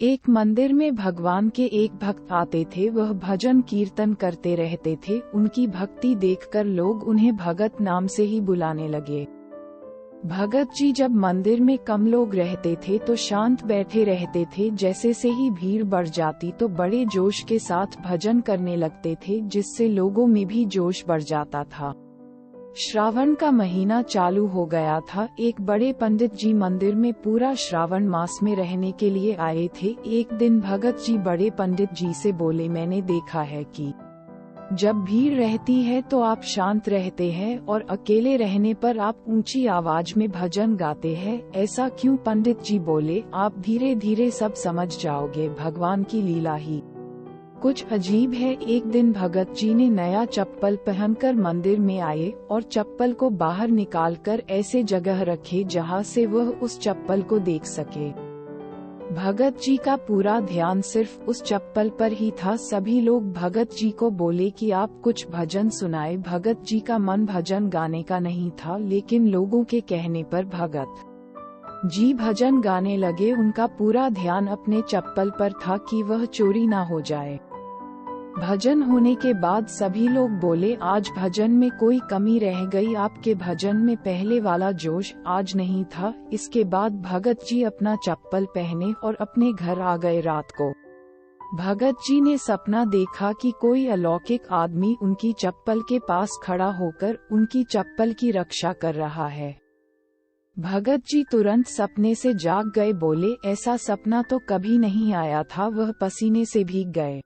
एक मंदिर में भगवान के एक भक्त आते थे। वह भजन कीर्तन करते रहते थे। उनकी भक्ति देखकर लोग उन्हें भगत नाम से ही बुलाने लगे। भगत जी जब मंदिर में कम लोग रहते थे तो शांत बैठे रहते थे। जैसे से ही भीड़ बढ़ जाती तो बड़े जोश के साथ भजन करने लगते थे, जिससे लोगों में भी जोश बढ़ जाता था। श्रावण का महीना चालू हो गया था। एक बड़े पंडित जी मंदिर में पूरा श्रावण मास में रहने के लिए आए थे। एक दिन भगत जी बड़े पंडित जी से बोले, मैंने देखा है कि जब भीड़ रहती है तो आप शांत रहते हैं और अकेले रहने पर आप ऊंची आवाज में भजन गाते हैं, ऐसा क्यों? पंडित जी बोले, आप धीरे धीरे सब समझ जाओगे, भगवान की लीला ही कुछ अजीब है। एक दिन भगत जी ने नया चप्पल पहनकर मंदिर में आए और चप्पल को बाहर निकालकर ऐसे जगह रखे जहां से वह उस चप्पल को देख सके। भगत जी का पूरा ध्यान सिर्फ उस चप्पल पर ही था। सभी लोग भगत जी को बोले कि आप कुछ भजन सुनाए। भगत जी का मन भजन गाने का नहीं था, लेकिन लोगों के कहने पर भगत जी भजन गाने लगे। उनका पूरा ध्यान अपने चप्पल पर था कि वह चोरी ना हो जाए। भजन होने के बाद सभी लोग बोले, आज भजन में कोई कमी रह गई, आपके भजन में पहले वाला जोश आज नहीं था। इसके बाद भगत जी अपना चप्पल पहने और अपने घर आ गए। रात को भगत जी ने सपना देखा कि कोई अलौकिक आदमी उनकी चप्पल के पास खड़ा होकर उनकी चप्पल की रक्षा कर रहा है। भगत जी तुरंत सपने से जाग गए। बोले, ऐसा सपना तो कभी नहीं आया था। वह पसीने से भीग गए।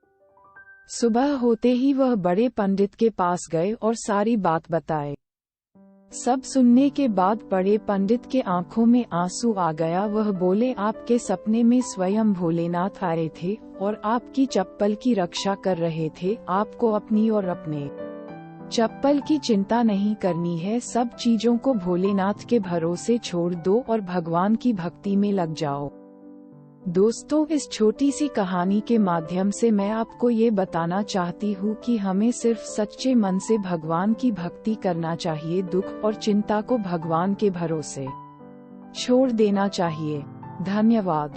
सुबह होते ही वह बड़े पंडित के पास गए और सारी बात बताए। सब सुनने के बाद बड़े पंडित के आंखों में आंसू आ गया। वह बोले, आपके सपने में स्वयं भोलेनाथ आए थे और आपकी चप्पल की रक्षा कर रहे थे। आपको अपनी और अपने चप्पल की चिंता नहीं करनी है। सब चीजों को भोलेनाथ के भरोसे छोड़ दो और भगवान की भक्ति में लग जाओ। दोस्तों, इस छोटी सी कहानी के माध्यम से मैं आपको ये बताना चाहती हूँ कि हमें सिर्फ सच्चे मन से भगवान की भक्ति करना चाहिए। दुख और चिंता को भगवान के भरोसे छोड़ देना चाहिए। धन्यवाद।